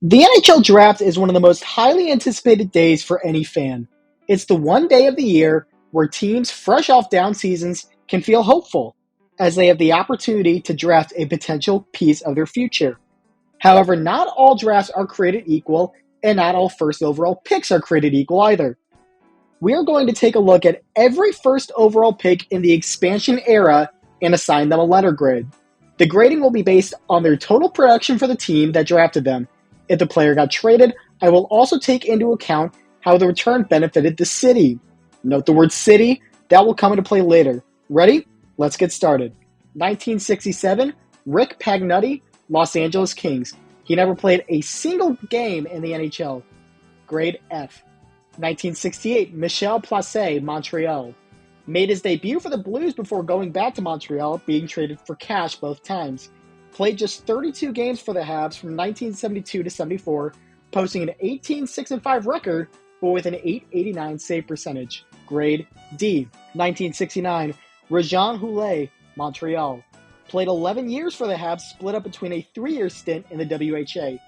The NHL draft is one of the most highly anticipated days for any fan. It's the one day of the year where teams fresh off down seasons can feel hopeful, as they have the opportunity to draft a potential piece of their future. However, not all drafts are created equal, and not all first overall picks are created equal either. We are going to take a look at every first overall pick in the expansion era and assign them a letter grade. The grading will be based on their total production for the team that drafted them. If the player got traded, I will also take into account how the return benefited the city. Note the word city, that will come into play later. Ready? Let's get started. 1967, Rick Pagnutti, Los Angeles Kings. He never played a single game in the NHL. Grade F. 1968, Michel Placé, Montreal. Made his debut for the Blues before going back to Montreal, being traded for cash both times. Played just 32 games for the Habs from 1972 to 74, posting an 18-6-5 record, but with an .889 save percentage. Grade D. 1969, Rajan Houlet, Montreal. Played 11 years for the Habs, split up between a 3-year stint in the WHA.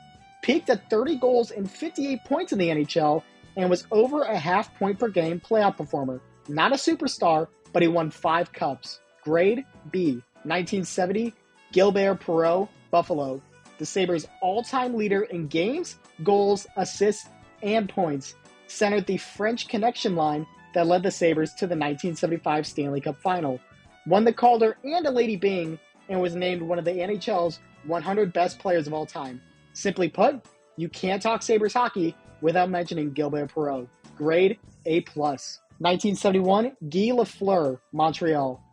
Peaked at 30 goals and 58 points in the NHL, and was over a half point per game playoff performer. Not a superstar, but he won 5 cups. Grade B. 1970, Gilbert Perreault, Buffalo. The Sabres' all-time leader in games, goals, assists, and points. Centered the French Connection line that led the Sabres to the 1975 Stanley Cup Final. Won the Calder and a Lady Byng, and was named one of the NHL's 100 best players of all time. Simply put, you can't talk Sabres hockey without mentioning Gilbert Perreault. Grade A+. 1971, Guy Lafleur, Montreal.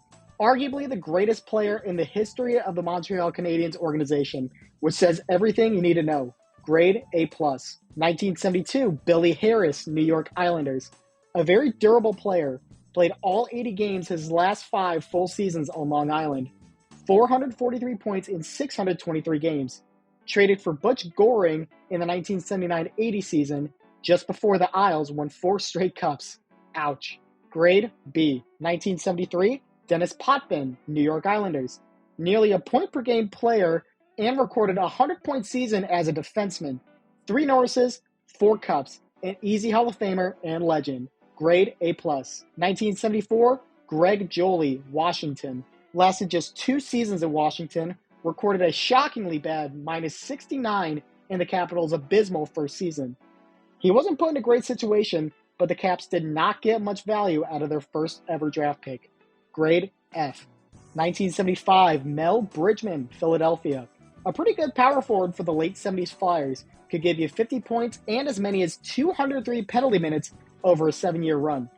Arguably the greatest player in the history of the Montreal Canadiens organization, which says everything you need to know. Grade A+. 1972, Billy Harris, New York Islanders. A very durable player. Played all 80 games his last 5 full seasons on Long Island. 443 points in 623 games. Traded for Butch Goring in the 1979-80 season, just before the Isles won 4 straight cups. Ouch. Grade B. 1973, Dennis Potvin, New York Islanders. Nearly a point-per-game player and recorded a 100-point season as a defenseman. 3 Norrises, 4 cups, an easy Hall of Famer and legend. Grade A+. 1974, Greg Jolie, Washington. Lasted just 2 seasons in Washington, recorded a shockingly bad -69 in the Capitals' abysmal first season. He wasn't put in a great situation, but the Caps did not get much value out of their first ever draft pick. Grade F. 1975, Mel Bridgman, Philadelphia. A pretty good power forward for the late 70s Flyers. Could give you 50 points and as many as 203 penalty minutes over a 7-year run.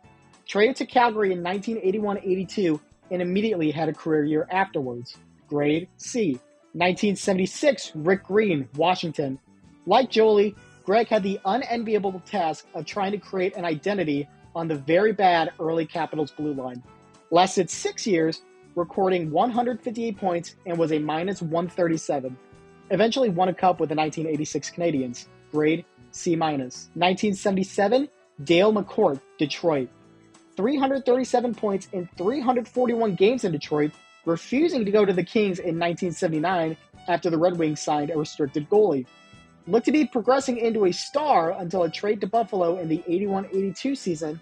Traded to Calgary in 1981-82 and immediately had a career year afterwards. Grade C. 1976, Rick Green, Washington. Like Jolie, Greg had the unenviable task of trying to create an identity on the very bad early Capitals blue line. Lasted 6 years, recording 158 points and was a -137. Eventually won a cup with the 1986 Canadiens. Grade C-. 1977, Dale McCourt, Detroit. 337 points in 341 games in Detroit, refusing to go to the Kings in 1979 after the Red Wings signed a restricted goalie. Looked to be progressing into a star until a trade to Buffalo in the 81-82 season,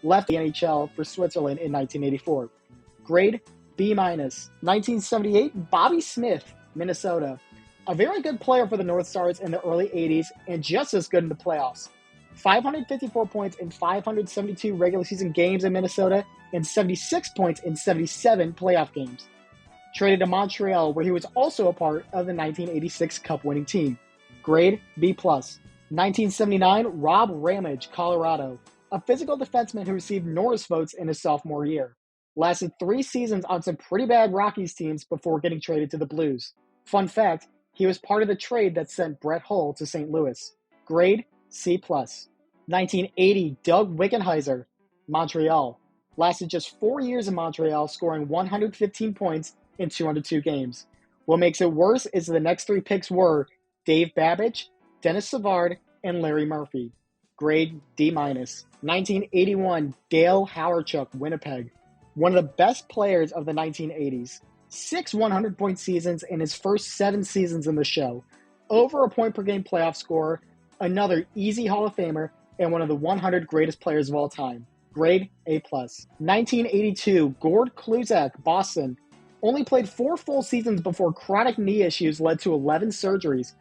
left the NHL for Switzerland in 1984. Grade B-. 1978, Bobby Smith, Minnesota. A very good player for the North Stars in the early 80s and just as good in the playoffs. 554 points in 572 regular season games in Minnesota and 76 points in 77 playoff games. Traded to Montreal, where he was also a part of the 1986 Cup-winning team. Grade B+. 1979, Rob Ramage, Colorado. A physical defenseman who received Norris votes in his sophomore year. Lasted 3 seasons on some pretty bad Rockies teams before getting traded to the Blues. Fun fact, he was part of the trade that sent Brett Hull to St. Louis. Grade C+. 1980, Doug Wickenheiser, Montreal. Lasted just 4 years in Montreal, scoring 115 points in 202 games. What makes it worse is the next 3 picks were Dave Babbage, Dennis Savard, and Larry Murphy. Grade D-. 1981, Dale Hawerchuk, Winnipeg. One of the best players of the 1980s. 6 100-point seasons in his first 7 seasons in the show. over a point per game playoff scorer, another easy Hall of Famer, and one of the 100 greatest players of all time. Grade A+. 1982, Gord Kluzak, Boston. Only played 4 full seasons before chronic knee issues led to 11 surgeries.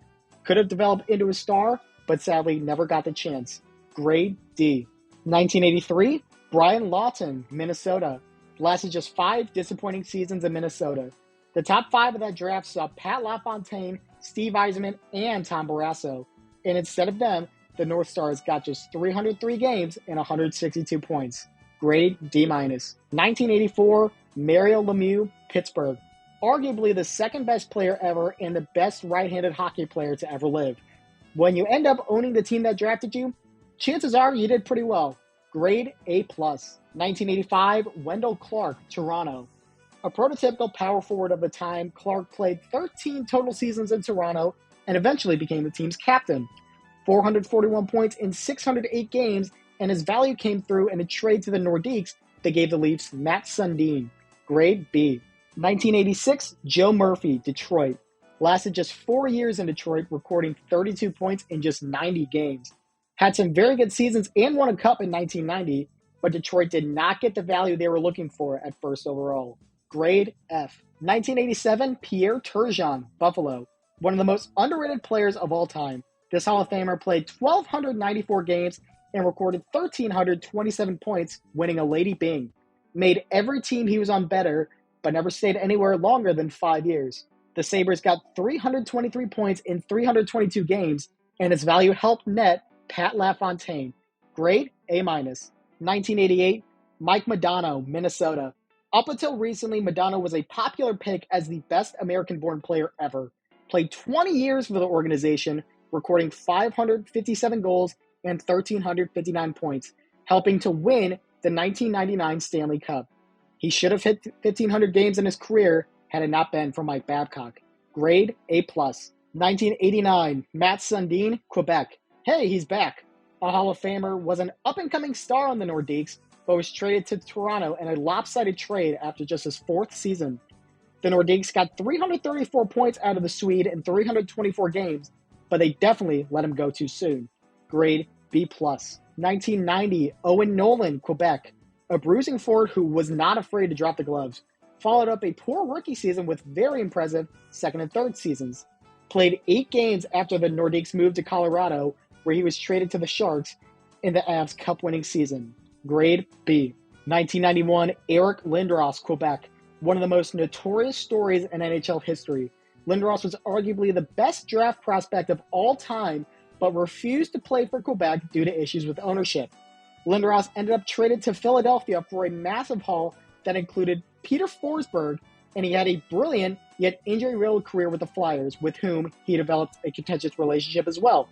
Could have developed into a star, but sadly never got the chance. Grade D. 1983, Brian Lawton, Minnesota. Lasted just 5 disappointing seasons in Minnesota. The top 5 of that draft saw Pat LaFontaine, Steve Yzerman, and Tom Barrasso. And instead of them, the North Stars got just 303 games and 162 points. Grade D-. 1984, Mario Lemieux, Pittsburgh. Arguably the second best player ever and the best right-handed hockey player to ever live. When you end up owning the team that drafted you, chances are you did pretty well. Grade A+. 1985, Wendell Clark, Toronto. A prototypical power forward of the time, Clark played 13 total seasons in Toronto and eventually became the team's captain. 441 points in 608 games, and his value came through in a trade to the Nordiques that gave the Leafs Matt Sundin. Grade B. 1986, Joe Murphy, Detroit. Lasted just 4 years in Detroit, recording 32 points in just 90 games. Had some very good seasons and won a cup in 1990, but Detroit did not get the value they were looking for at first overall. Grade F. 1987, Pierre Turgeon, Buffalo. One of the most underrated players of all time. This Hall of Famer played 1,294 games and recorded 1,327 points, winning a Lady Byng. Made every team he was on better, but never stayed anywhere longer than 5 years. The Sabres got 323 points in 322 games, and his value helped net Pat LaFontaine. Grade A-. 1988, Mike Modano, Minnesota. Up until recently, Modano was a popular pick as the best American-born player ever. Played 20 years for the organization, recording 557 goals and 1,359 points, helping to win the 1999 Stanley Cup. He should have hit 1,500 games in his career had it not been for Mike Babcock. Grade A+. 1989, Matt Sundin, Quebec. Hey, he's back. A Hall of Famer, was an up-and-coming star on the Nordiques, but was traded to Toronto in a lopsided trade after just his 4th season. The Nordiques got 334 points out of the Swede in 324 games, but they definitely let him go too soon. Grade B+. 1990, Owen Nolan, Quebec. A bruising forward who was not afraid to drop the gloves. Followed up a poor rookie season with very impressive second and third seasons. Played 8 games after the Nordiques moved to Colorado, where he was traded to the Sharks in the Avs Cup-winning season. Grade B. 1991, Eric Lindros, Quebec. One of the most notorious stories in NHL history. Lindros was arguably the best draft prospect of all time, but refused to play for Quebec due to issues with ownership. Lindros ended up traded to Philadelphia for a massive haul that included Peter Forsberg, and he had a brilliant yet injury-riddled career with the Flyers, with whom he developed a contentious relationship as well.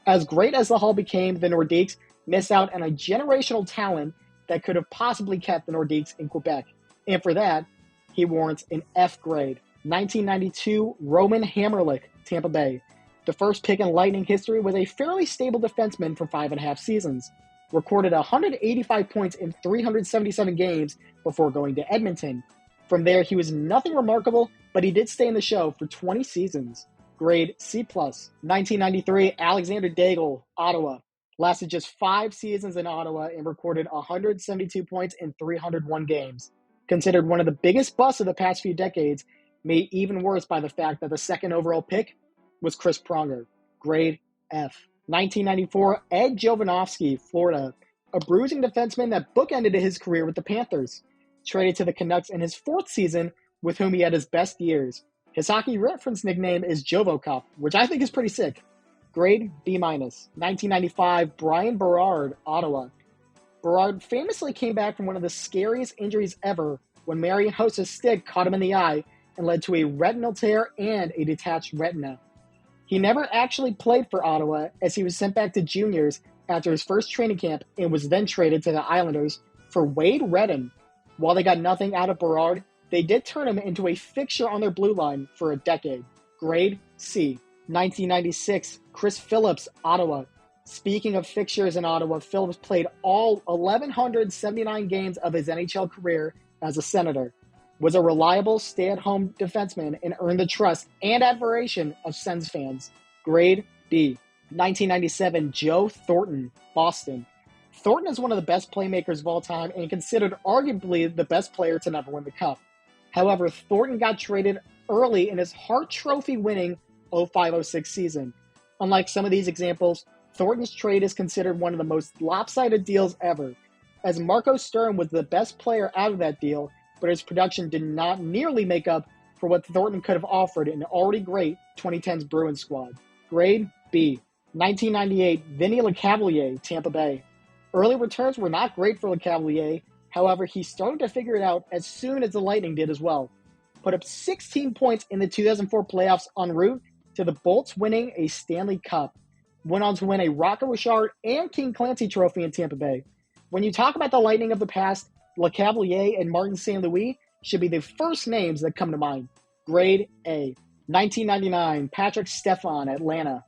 As great as the haul became, the Nordiques missed out on a generational talent that could have possibly kept the Nordiques in Quebec. And for that, he warrants an F grade. 1992, Roman Hamrlik, Tampa Bay. The first pick in Lightning history was a fairly stable defenseman for 5.5 seasons. Recorded 185 points in 377 games before going to Edmonton. From there, he was nothing remarkable, but he did stay in the show for 20 seasons. Grade C+. 1993, Alexander Daigle, Ottawa. Lasted just 5 seasons in Ottawa and recorded 172 points in 301 games. Considered one of the biggest busts of the past few decades, made even worse by the fact that the second overall pick was Chris Pronger. Grade F. 1994, Ed Jovanovski, Florida. A bruising defenseman that bookended his career with the Panthers. Traded to the Canucks in his 4th season, with whom he had his best years. His hockey reference nickname is Jovocop, which I think is pretty sick. Grade B-. 1995, Brian Berard, Ottawa. Berard famously came back from one of the scariest injuries ever when Marian Hossa's stick caught him in the eye and led to a retinal tear and a detached retina. He never actually played for Ottawa, as he was sent back to juniors after his first training camp and was then traded to the Islanders for Wade Redden. While they got nothing out of Berard, they did turn him into a fixture on their blue line for a decade. Grade C. 1996, Chris Phillips, Ottawa. Speaking of fixtures in Ottawa, Phillips played all 1,179 games of his NHL career as a Senator, was a reliable stay-at-home defenseman, and earned the trust and admiration of Sens fans. Grade B. 1997, Joe Thornton, Boston. Thornton is one of the best playmakers of all time and considered arguably the best player to never win the Cup. However, Thornton got traded early in his Hart Trophy winning 05-06 season. Unlike some of these examples, Thornton's trade is considered one of the most lopsided deals ever, as Marco Sturm was the best player out of that deal, but his production did not nearly make up for what Thornton could have offered an already great 2010s Bruins squad. Grade B. 1998, Vinny LeCavalier, Tampa Bay. Early returns were not great for LeCavalier, however, he started to figure it out as soon as the Lightning did as well. Put up 16 points in the 2004 playoffs en route to the Bolts winning a Stanley Cup. Went on to win a Rocket Richard and King Clancy trophy in Tampa Bay. When you talk about the Lightning of the past, LeCavalier and Martin St. Louis should be the first names that come to mind. Grade A. 1999, Patrick Stefan, Atlanta.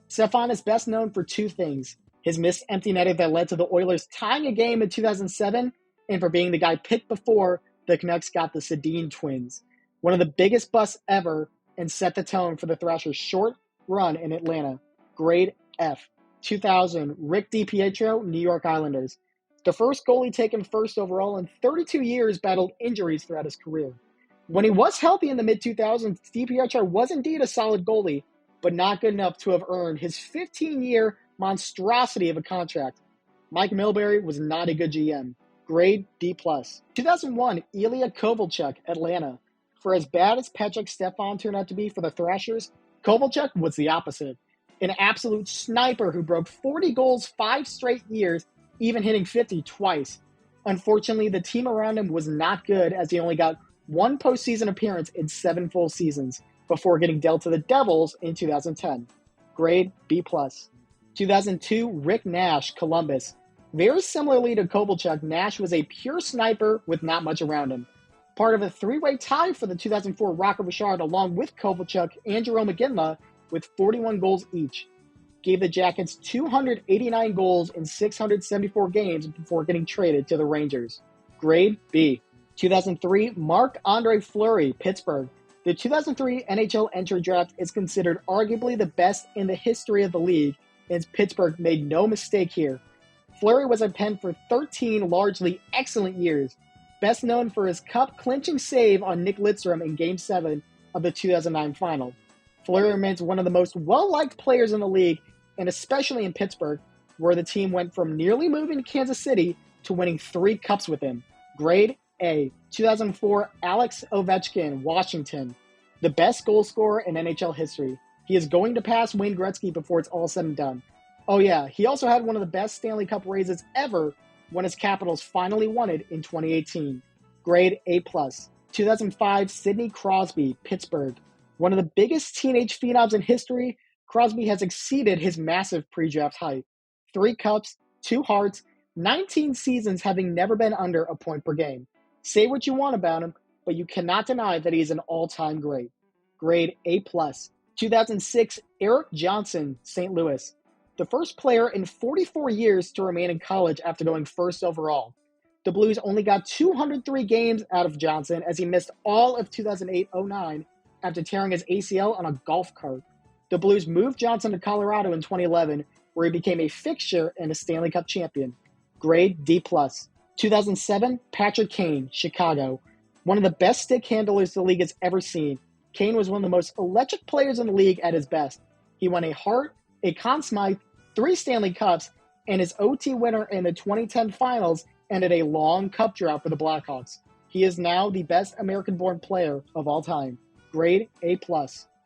Stefan is best known for two things: his missed empty netter that led to the Oilers tying a game in 2007, and for being the guy picked before the Canucks got the Sedin twins. One of the biggest busts ever, and set the tone for the Thrashers' short run in Atlanta. Grade F. 2000, Rick DiPietro, New York Islanders. The first goalie taken first overall in 32 years battled injuries throughout his career. When he was healthy in the mid-2000s, DiPietro was indeed a solid goalie, but not good enough to have earned his 15-year monstrosity of a contract. Mike Milbury was not a good GM. Grade D+. 2001, Ilya Kovalchuk, Atlanta. For as bad as Patrick Stefan turned out to be for the Thrashers, Kovalchuk was the opposite. An absolute sniper who broke 40 goals 5 straight years, even hitting 50 twice. Unfortunately, the team around him was not good, as he only got one postseason appearance in 7 full seasons before getting dealt to the Devils in 2010. Grade B+. 2002, Rick Nash, Columbus. Very similarly to Kovalchuk, Nash was a pure sniper with not much around him. Part of a 3-way tie for the 2004 Rocket Richard along with Kovalchuk and Jerome McGinley with 41 goals each. Gave the Jackets 289 goals in 674 games before getting traded to the Rangers. Grade B. 2003, Marc-Andre Fleury, Pittsburgh. The 2003 NHL entry draft is considered arguably the best in the history of the league, and Pittsburgh made no mistake here. Fleury was a pen for 13 largely excellent years, best known for his cup-clinching save on Nick Lidstrom in Game 7 of the 2009 final. Fleury remains one of the most well-liked players in the league, and especially in Pittsburgh, where the team went from nearly moving to Kansas City to winning 3 cups with him. Grade A. 2004, Alex Ovechkin, Washington. The best goal scorer in NHL history. He is going to pass Wayne Gretzky before it's all said and done. Oh yeah, he also had one of the best Stanley Cup raises ever when his Capitals finally won it in 2018. Grade A+. 2005, Sidney Crosby, Pittsburgh. One of the biggest teenage phenoms in history, Crosby has exceeded his massive pre-draft hype. 3 cups, 2 hearts, 19 seasons having never been under a point per game. Say what you want about him, but you cannot deny that he is an all-time great. Grade A+. 2006, Eric Johnson, St. Louis. The first player in 44 years to remain in college after going first overall. The Blues only got 203 games out of Johnson as he missed all of 2008-09 after tearing his ACL on a golf cart. The Blues moved Johnson to Colorado in 2011, where he became a fixture and a Stanley Cup champion. Grade D+. 2007, Patrick Kane, Chicago. One of the best stick handlers the league has ever seen. Kane was one of the most electric players in the league at his best. He won a Hart, a Conn Smythe, 3 Stanley Cups, and his OT winner in the 2010 finals ended a long cup drought for the Blackhawks. He is now the best American-born player of all time. Grade A+.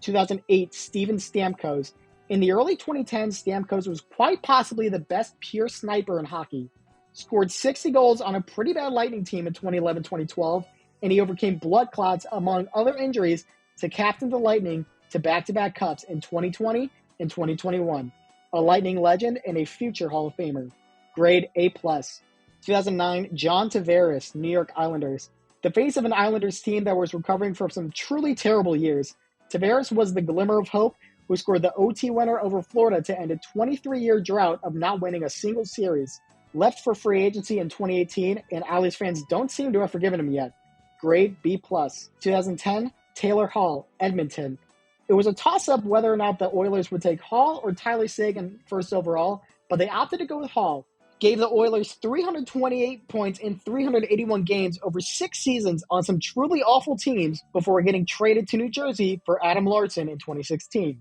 2008, Steven Stamkos. In the early 2010s, Stamkos was quite possibly the best pure sniper in hockey. Scored 60 goals on a pretty bad Lightning team in 2011-2012, and he overcame blood clots among other injuries to captain the Lightning to back-to-back cups in 2020 and 2021. A Lightning legend and a future Hall of Famer. Grade A+. 2009, John Tavares, New York Islanders. The face of an Islanders team that was recovering from some truly terrible years, Tavares was the glimmer of hope who scored the OT winner over Florida to end a 23-year drought of not winning a single series. Left for free agency in 2018, and Islanders fans don't seem to have forgiven him yet. Grade B+. 2010, Taylor Hall, Edmonton. It It was a toss-up whether or not the Oilers would take Hall or Tyler Seguin first overall, but they opted to go with Hall. Gave the Oilers 328 points in 381 games over 6 seasons on some truly awful teams before getting traded to New Jersey for Adam Larson in 2016.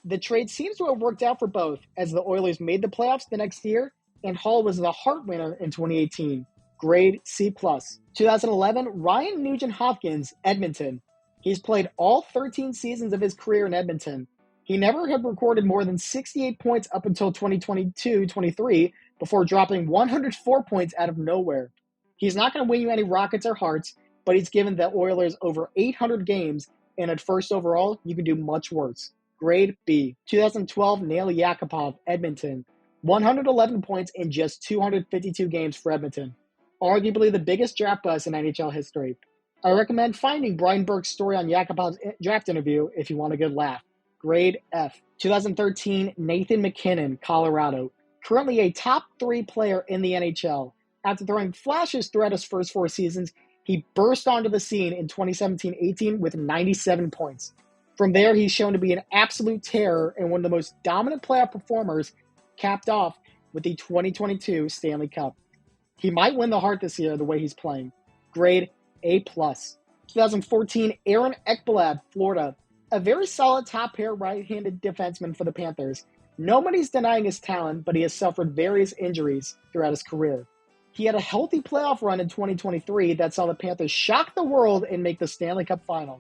The trade seems to have worked out for both, as the Oilers made the playoffs the next year, and Hall was the Hart winner in 2018. Grade C+. 2011, Ryan Nugent-Hopkins, Edmonton. He's played all 13 seasons of his career in Edmonton. He never had recorded more than 68 points up until 2022-23 before dropping 104 points out of nowhere. He's not going to win you any Rockets or Hearts, but he's given the Oilers over 800 games, and at first overall, you can do much worse. Grade B. 2012, Nail Yakupov, Edmonton. 111 points in just 252 games for Edmonton. Arguably the biggest draft bust in NHL history. I recommend finding Brian Burke's story on Yakupov's draft interview if you want a good laugh. Grade F. 2013, Nathan MacKinnon, Colorado. Currently a top 3 player in the NHL. After throwing flashes throughout his first 4 seasons, he burst onto the scene in 2017-18 with 97 points. From there, he's shown to be an absolute terror and one of the most dominant playoff performers, capped off with the 2022 Stanley Cup. He might win the Hart this year the way he's playing. Grade A+. 2014, Aaron Ekblad, Florida. A very solid top-pair right-handed defenseman for the Panthers. Nobody's denying his talent, but he has suffered various injuries throughout his career. He had a healthy playoff run in 2023 that saw the Panthers shock the world and make the Stanley Cup final.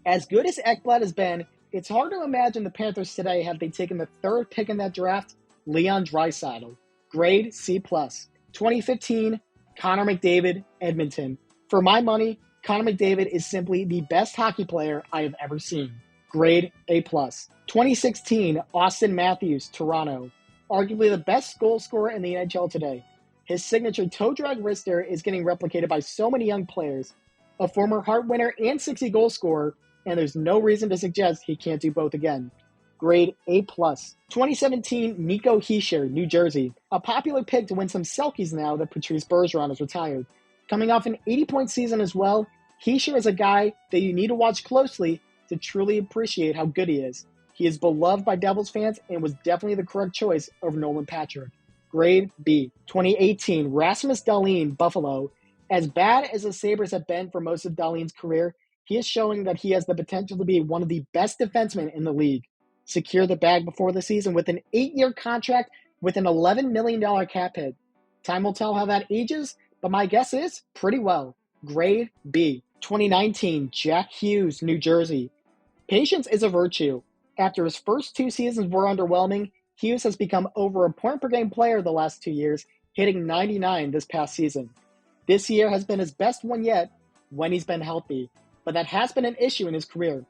As good as Ekblad has been, it's hard to imagine the Panthers today had they taken the 3rd pick in that draft, Leon Draisaitl. Grade C+. 2015, Connor McDavid, Edmonton. For my money, Connor McDavid is simply the best hockey player I have ever seen. Grade A+. 2016, Austin Matthews, Toronto. Arguably the best goal scorer in the NHL today. His signature toe drag wrister is getting replicated by so many young players. A former Hart winner and 60 goal scorer, and there's no reason to suggest he can't do both again. Grade A+. 2017, Nico Hischier, New Jersey. A popular pick to win some Selkies now that Patrice Bergeron is retired. Coming off an 80-point season as well, Hischier is a guy that you need to watch closely to truly appreciate how good he is. He is beloved by Devils fans and was definitely the correct choice over Nolan Patrick. Grade B. 2018, Rasmus Dahlin, Buffalo. As bad as the Sabres have been for most of Dahlin's career, he is showing that he has the potential to be one of the best defensemen in the league. Secure the bag before the season with an 8-year contract with an $11 million cap hit. Time will tell how that ages, but my guess is pretty well. Grade B. 2019, Jack Hughes, New Jersey. Patience is a virtue. After his first 2 seasons were underwhelming, Hughes has become over a point-per-game player the last 2 years, hitting 99 this past season. This year has been his best one yet when he's been healthy, but that has been an issue in his career.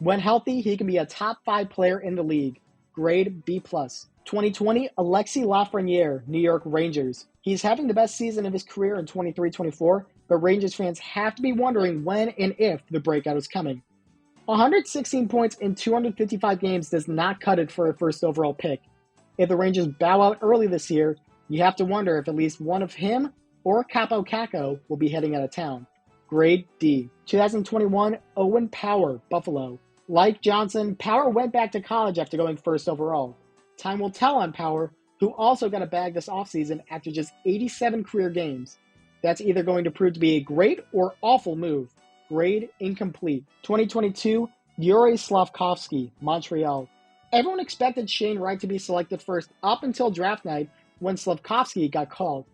When healthy, he can be a top 5 player in the league. Grade B+. 2020, Alexis Lafreniere, New York Rangers. He's having the best season of his career in 23-24, but Rangers fans have to be wondering when and if the breakout is coming. 116 points in 255 games does not cut it for a first overall pick. If the Rangers bow out early this year, you have to wonder if at least one of him or Capo Caco will be heading out of town. Grade D. 2021, Owen Power, Buffalo. Like Johnson, Power went back to college after going first overall. Time will tell on Power, who also got a bag this offseason after just 87 career games. That's either going to prove to be a great or awful move. Grade incomplete. 2022, Yuri Slafkovsky, Montreal. Everyone expected Shane Wright to be selected first up until draft night when Slafkovsky got called.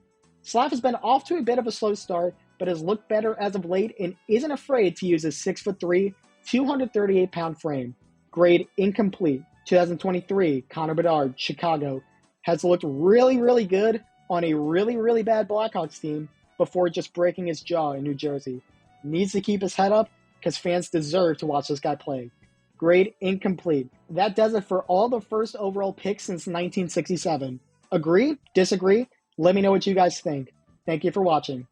Slav has been off to a bit of a slow start, but has looked better as of late and isn't afraid to use his 6'3", 238-pound frame. Grade incomplete. 2023, Connor Bedard, Chicago. Has looked really, really good on a really, really bad Blackhawks team before just breaking his jaw in New Jersey. Needs to keep his head up because fans deserve to watch this guy play. Grade incomplete. That does it for all the first overall picks since 1967. Agree? Disagree? Let me know what you guys think. Thank you for watching.